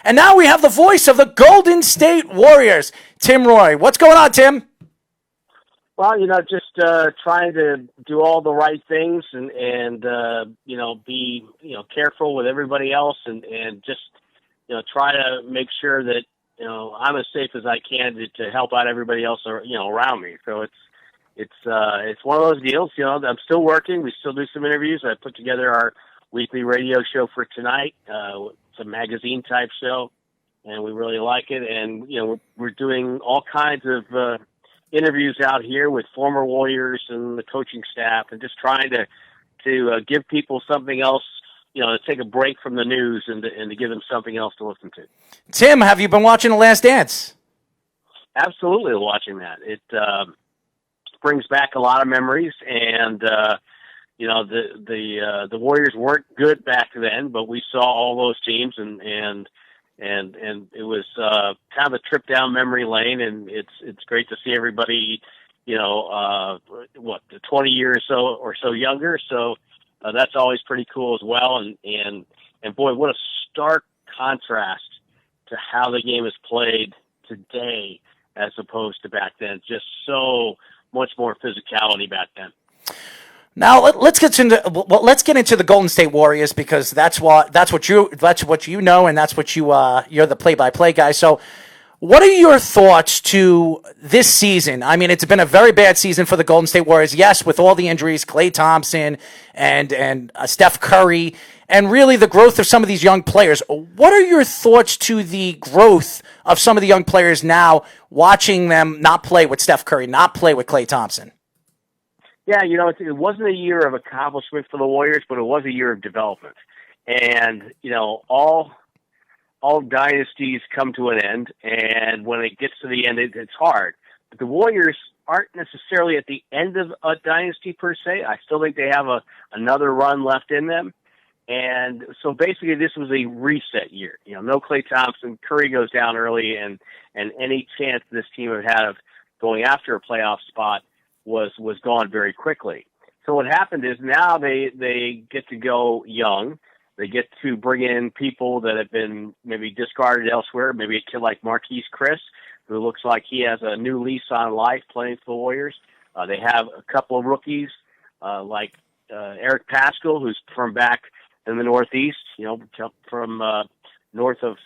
And now we have the voice of the Golden State Warriors, Tim Roye. What's going on, Tim? Well, just trying to do all the right things and be, careful with everybody else and just, try to make sure that, I'm as safe as I can to help out everybody else, around me. So it's one of those deals, I'm still working. We still do some interviews. I put together our weekly radio show for tonight. It's a magazine type show, and we really like it. And, we're doing all kinds of, interviews out here with former Warriors and the coaching staff, and just trying to give people something else, to take a break from the news and to give them something else to listen to. Tim, have you been watching The Last Dance? Absolutely watching that. It brings back a lot of memories, and the Warriors weren't good back then, but we saw all those teams, and it was kind of a trip down memory lane, and it's great to see everybody, 20 years or so younger. So that's always pretty cool as well. And boy, what a stark contrast to how the game is played today as opposed to back then. Just so much more physicality back then. Now let's get into the Golden State Warriors, because that's what you know, and that's what you're the play-by-play guy. So, what are your thoughts to this season? I mean, it's been a very bad season for the Golden State Warriors. Yes, with all the injuries, Klay Thompson and Steph Curry, and really the growth of some of these young players. What are your thoughts to the growth of some of the young players now, watching them not play with Steph Curry, not play with Klay Thompson? Yeah, it wasn't a year of accomplishment for the Warriors, but it was a year of development. And, all dynasties come to an end, and when it gets to the end, it's hard. But the Warriors aren't necessarily at the end of a dynasty per se. I still think they have another run left in them. And so basically this was a reset year. No Klay Thompson, Curry goes down early, and any chance this team would had of going after a playoff spot was gone very quickly. So what happened is now they get to go young. They get to bring in people that have been maybe discarded elsewhere, maybe a kid like Marquise Chris, who looks like he has a new lease on life playing for the Warriors. They have a couple of rookies like Eric Paschall, who's from back in the Northeast, from north of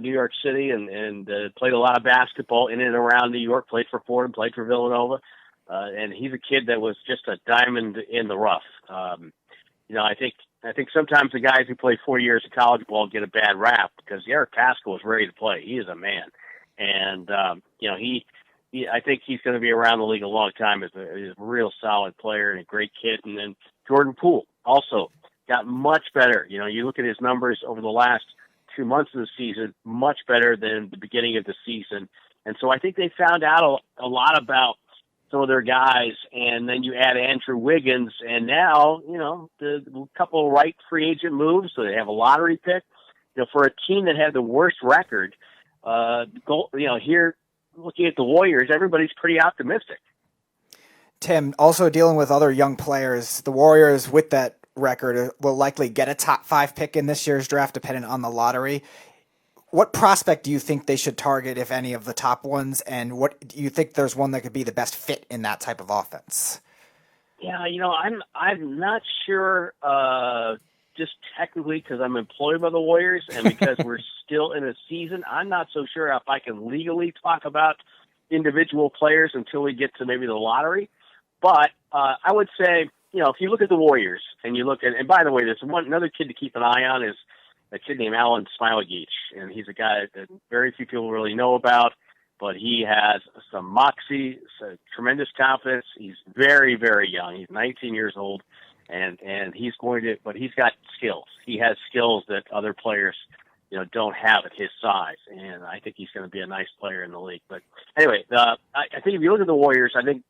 New York City, and played a lot of basketball in and around New York, played for Fordham, played for Villanova. And he's a kid that was just a diamond in the rough. I think sometimes the guys who play 4 years of college ball get a bad rap, because Eric Paschall is ready to play. He is a man, and I think he's going to be around the league a long time as a real solid player and a great kid. And then Jordan Poole also got much better. You look at his numbers over the last 2 months of the season, much better than the beginning of the season. And so I think they found out a lot about some of their guys, and then you add Andrew Wiggins, and now, the couple of right free agent moves, so they have a lottery pick. For a team that had the worst record, here, looking at the Warriors, everybody's pretty optimistic. Tim, also dealing with other young players, the Warriors with that record will likely get a top 5 pick in this year's draft, dependent on the lottery. What prospect do you think they should target, if any of the top ones, and what do you think there's one that could be the best fit in that type of offense? Yeah, I'm not sure, just technically, because I'm employed by the Warriors and because we're still in a season. I'm not so sure if I can legally talk about individual players until we get to maybe the lottery. But I would say, if you look at the Warriors and you look at, and by the way, there's another kid to keep an eye on is a kid named Alan Smileygeach, and he's a guy that very few people really know about, but he has some moxie, some tremendous confidence. He's very, very young. He's 19 years old, and he's but he's got skills. He has skills that other players, don't have at his size, and I think he's going to be a nice player in the league. But anyway, I think if you look at the Warriors, I think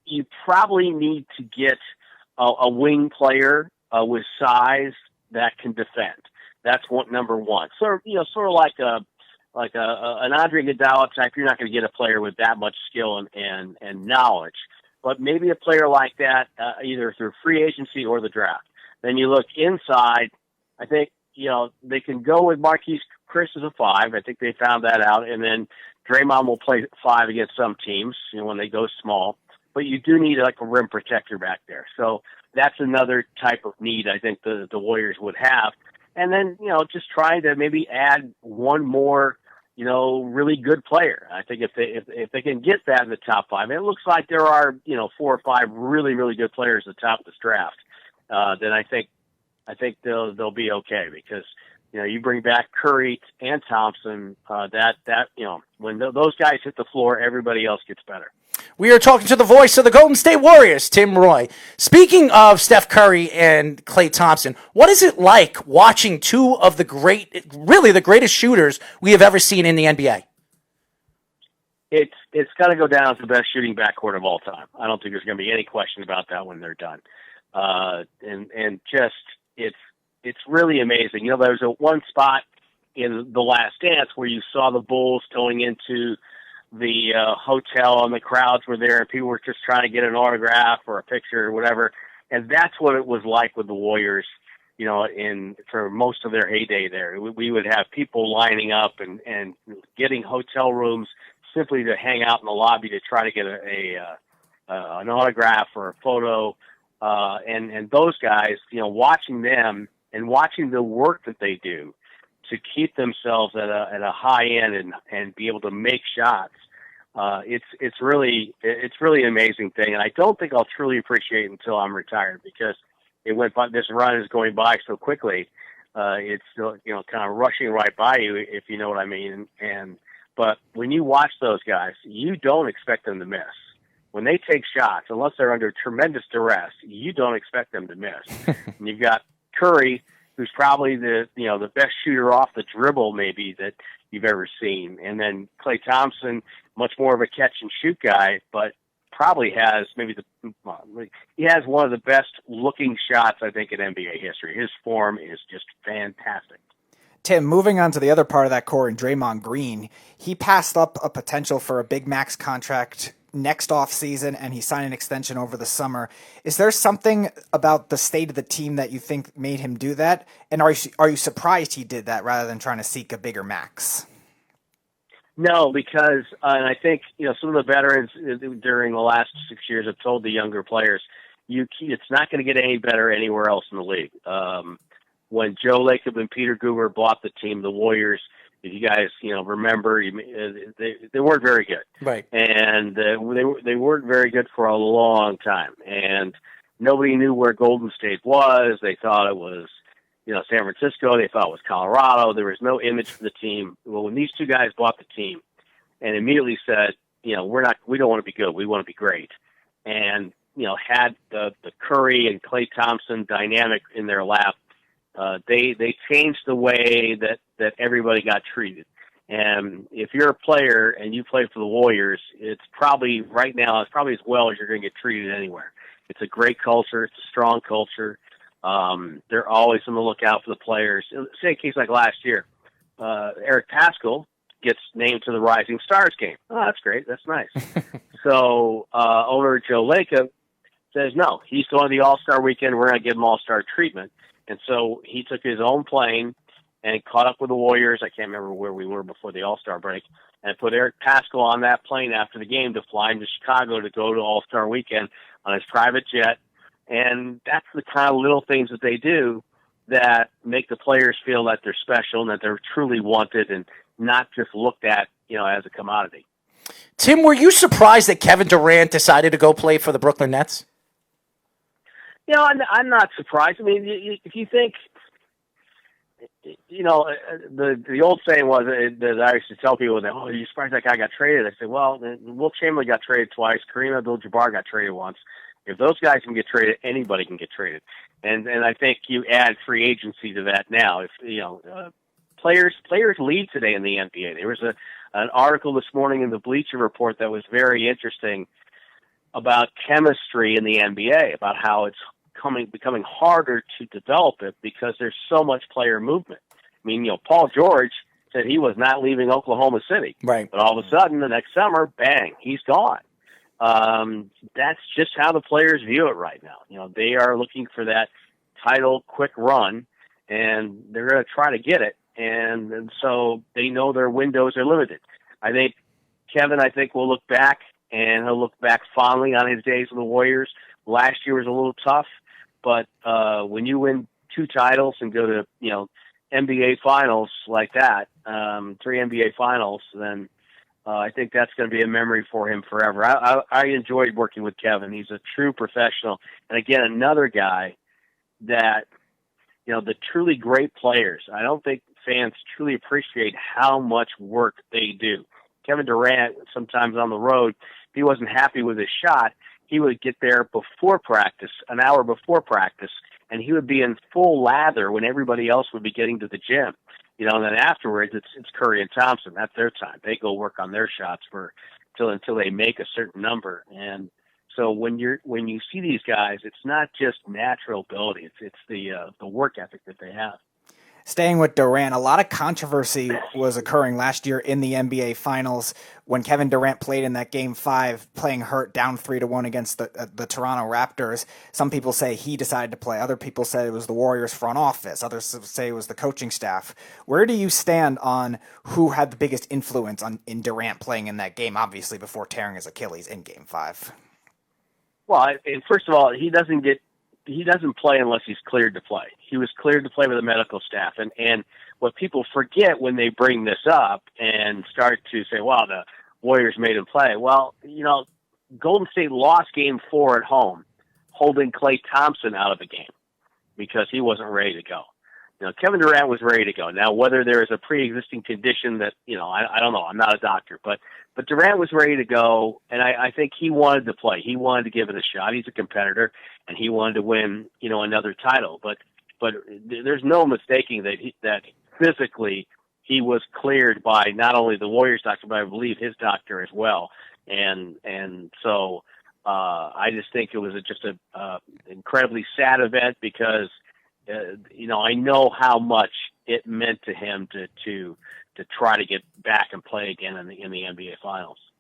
you probably need to get a wing player with size that can defend. That's number one. So sort of like an Andre Iguodala type. You're not going to get a player with that much skill and knowledge, but maybe a player like that either through free agency or the draft. Then you look inside. I think they can go with Marquise Chris is a 5. I think they found that out. And then Draymond will play 5 against some teams, when they go small. But you do need like a rim protector back there. So that's another type of need I think the Warriors would have. And then, just trying to maybe add one more, really good player. I think if they can get that in the top 5, and it looks like there are, 4 or 5 really, really good players at the top of this draft, then I think they'll be okay, because you bring back Curry and Thompson, when those guys hit the floor, everybody else gets better. We are talking to the voice of the Golden State Warriors, Tim Roye. Speaking of Steph Curry and Klay Thompson, what is it like watching two of the greatest shooters we have ever seen in the NBA? It's got to go down as the best shooting backcourt of all time. I don't think there's going to be any question about that when they're done. It's really amazing. There's one spot in The Last Dance where you saw the Bulls going into the hotel, and the crowds were there, and people were just trying to get an autograph or a picture or whatever. And that's what it was like with the Warriors, for most of their heyday there. We would have people lining up and getting hotel rooms simply to hang out in the lobby to try to get an autograph or a photo. And those guys, watching them and watching the work that they do to keep themselves at a high end and be able to make shots, it's really an amazing thing. And I don't think I'll truly appreciate it until I'm retired, because this run is going by so quickly. It's still kind of rushing right by you, if you know what I mean. But when you watch those guys, you don't expect them to miss. When they take shots, unless they're under tremendous duress, you don't expect them to miss. And you've got Curry, who's probably the best shooter off the dribble maybe that you've ever seen. And then Klay Thompson, much more of a catch and shoot guy, but probably has he has one of the best looking shots, I think, in NBA history. His form is just fantastic. Tim, moving on to the other part of that core in Draymond Green, he passed up a potential for a big max contract next off season, and he signed an extension over the summer. Is there something about the state of the team that you think made him do that? And are you surprised he did that rather than trying to seek a bigger max? No, because and I think some of the veterans during the last 6 years have told the younger players, it's not going to get any better anywhere else in the league. When Joe Lacob and Peter Guber bought the team, the Warriors, if you guys remember, they weren't very good, right? And they weren't very good for a long time, and nobody knew where Golden State was. They thought it was San Francisco. They thought it was Colorado. There was no image for the team. Well, when these two guys bought the team and immediately said, we don't want to be good, we want to be great, and had the Curry and Klay Thompson dynamic in their lap, they changed the way that everybody got treated. And if you're a player and you play for the Warriors, it's probably as well as you're going to get treated anywhere. It's a great culture. It's a strong culture. They're always on the lookout for the players. Say a case like last year, Eric Paschall gets named to the Rising Stars game. Oh, that's great. That's nice. So owner Joe Lacob says, no, he's going to the All-Star weekend. We're going to give him All-Star treatment. And so he took his own plane and caught up with the Warriors. I can't remember where we were before the All-Star break, and put Eric Paschall on that plane after the game to fly him to Chicago to go to All-Star weekend on his private jet. And that's the kind of little things that they do that make the players feel that they're special and that they're truly wanted and not just looked at, as a commodity. Tim, were you surprised that Kevin Durant decided to go play for the Brooklyn Nets? I'm not surprised. I mean, if you think, the old saying was that I used to tell people that, are you surprised that guy got traded? I said, well, Wilt Chamberlain got traded twice. Kareem Abdul-Jabbar got traded once. If those guys can get traded, anybody can get traded. And I think you add free agency to that now. If players lead today in the NBA. There was an article this morning in the Bleacher Report that was very interesting about chemistry in the NBA, about how it's becoming harder to develop it because there's so much player movement. I mean, Paul George said he was not leaving Oklahoma City. Right. But all of a sudden, the next summer, bang, he's gone. That's just how the players view it right now. They are looking for that title quick run, and they're going to try to get it. and so they know their windows are limited. I think Kevin, will look back, and he'll look back fondly on his days with the Warriors. Last year was a little tough, but when you win 2 titles and go to NBA finals like that, 3 NBA finals, then I think that's going to be a memory for him forever. I enjoyed working with Kevin. He's a true professional, and again, another guy that the truly great players. I don't think fans truly appreciate how much work they do. Kevin Durant, sometimes on the road, if he wasn't happy with his shot, he would get there before practice, an hour before practice, and he would be in full lather when everybody else would be getting to the gym. And then afterwards, it's Curry and Thompson. That's their time. They go work on their shots until they make a certain number. And so when you see these guys, it's not just natural ability. It's the work ethic that they have. Staying with Durant, a lot of controversy was occurring last year in the NBA Finals when Kevin Durant played in that Game 5, playing hurt, down 3-1 against the Toronto Raptors. Some people say he decided to play. Other people say it was the Warriors front office. Others say it was the coaching staff. Where do you stand on who had the biggest influence in Durant playing in that game, obviously before tearing his Achilles in Game 5? Well, first of all, he doesn't play unless he's cleared to play. He was cleared to play with the medical staff. And what people forget when they bring this up and start to say, well, the Warriors made him play. Well, Golden State lost Game 4 at home, holding Klay Thompson out of the game because he wasn't ready to go. Kevin Durant was ready to go. Now, whether there is a pre-existing condition that, I don't know. I'm not a doctor. But Durant was ready to go, and I think he wanted to play. He wanted to give it a shot. He's a competitor, and he wanted to win, another title. But there's no mistaking that physically he was cleared by not only the Warriors doctor, but I believe his doctor as well. And so I just think it was just a incredibly sad event because I know how much it meant to him to try to get back and play again in the NBA Finals.